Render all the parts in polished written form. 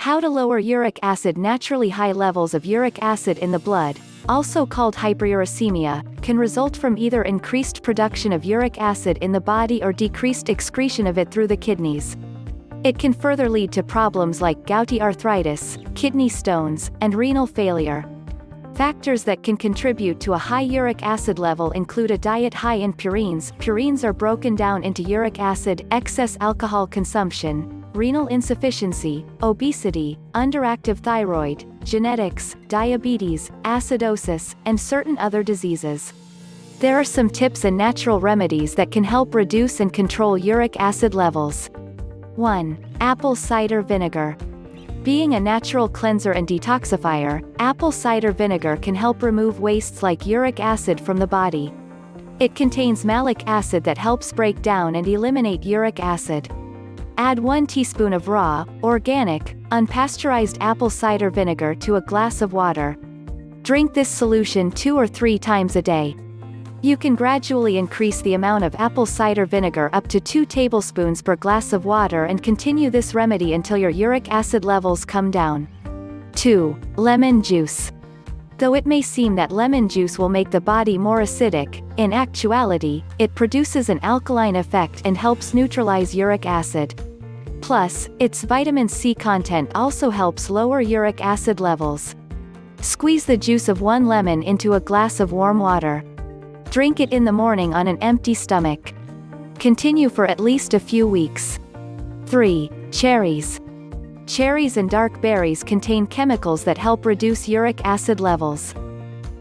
How to lower uric acid. Naturally high levels of uric acid in the blood, also called hyperuricemia, can result from either increased production of uric acid in the body or decreased excretion of it through the kidneys. It can further lead to problems like gouty arthritis, kidney stones, and renal failure. Factors that can contribute to a high uric acid level include a diet high in purines. Purines are broken down into uric acid, excess alcohol consumption, renal insufficiency, obesity, underactive thyroid, genetics, diabetes, acidosis, and certain other diseases. There are some tips and natural remedies that can help reduce and control uric acid levels. 1. Apple cider vinegar. Being a natural cleanser and detoxifier, apple cider vinegar can help remove wastes like uric acid from the body. It contains malic acid that helps break down and eliminate uric acid. Add 1 teaspoon of raw, organic, unpasteurized apple cider vinegar to a glass of water. Drink this solution 2 or 3 times a day. You can gradually increase the amount of apple cider vinegar up to 2 tablespoons per glass of water and continue this remedy until your uric acid levels come down. 2. Lemon juice. Though it may seem that lemon juice will make the body more acidic, in actuality, it produces an alkaline effect and helps neutralize uric acid. Plus, its vitamin C content also helps lower uric acid levels. Squeeze the juice of 1 lemon into a glass of warm water. Drink it in the morning on an empty stomach. Continue for at least a few weeks. 3. Cherries. Cherries and dark berries contain chemicals that help reduce uric acid levels.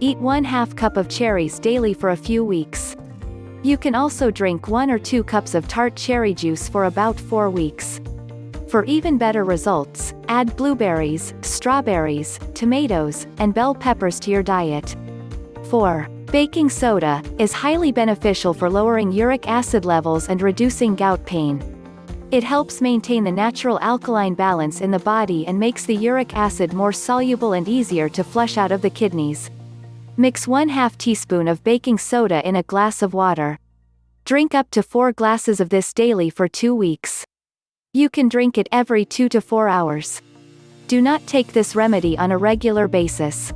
Eat 1/2 cup of cherries daily for a few weeks. You can also drink 1 or 2 cups of tart cherry juice for about 4 weeks. For even better results, add blueberries, strawberries, tomatoes, and bell peppers to your diet. 4. Baking soda is highly beneficial for lowering uric acid levels and reducing gout pain. It helps maintain the natural alkaline balance in the body and makes the uric acid more soluble and easier to flush out of the kidneys. Mix 1/2 teaspoon of baking soda in a glass of water. Drink up to 4 glasses of this daily for 2 weeks. You can drink it every 2 to 4 hours. Do not take this remedy on a regular basis.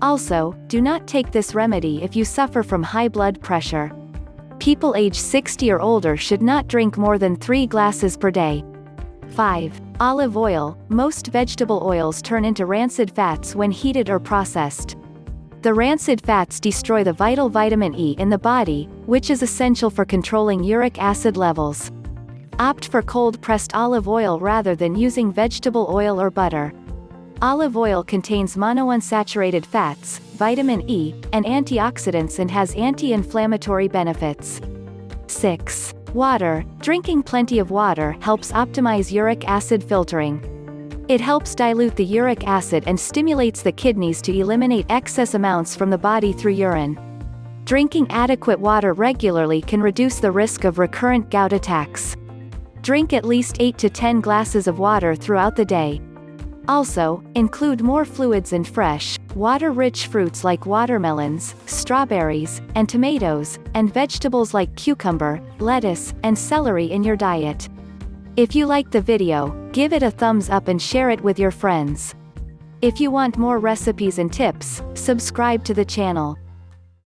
Also, do not take this remedy if you suffer from high blood pressure. People age 60 or older should not drink more than 3 glasses per day. 5. Olive oil. Most vegetable oils turn into rancid fats when heated or processed. The rancid fats destroy the vital vitamin E in the body, which is essential for controlling uric acid levels. Opt for cold-pressed olive oil rather than using vegetable oil or butter. Olive oil contains monounsaturated fats, vitamin E, and antioxidants and has anti-inflammatory benefits. 6. Water. Drinking plenty of water helps optimize uric acid filtering. It helps dilute the uric acid and stimulates the kidneys to eliminate excess amounts from the body through urine. Drinking adequate water regularly can reduce the risk of recurrent gout attacks. Drink at least 8 to 10 glasses of water throughout the day. Also, include more fluids and fresh, water-rich fruits like watermelons, strawberries, and tomatoes, and vegetables like cucumber, lettuce, and celery in your diet. If you liked the video, give it a thumbs up and share it with your friends. If you want more recipes and tips, subscribe to the channel.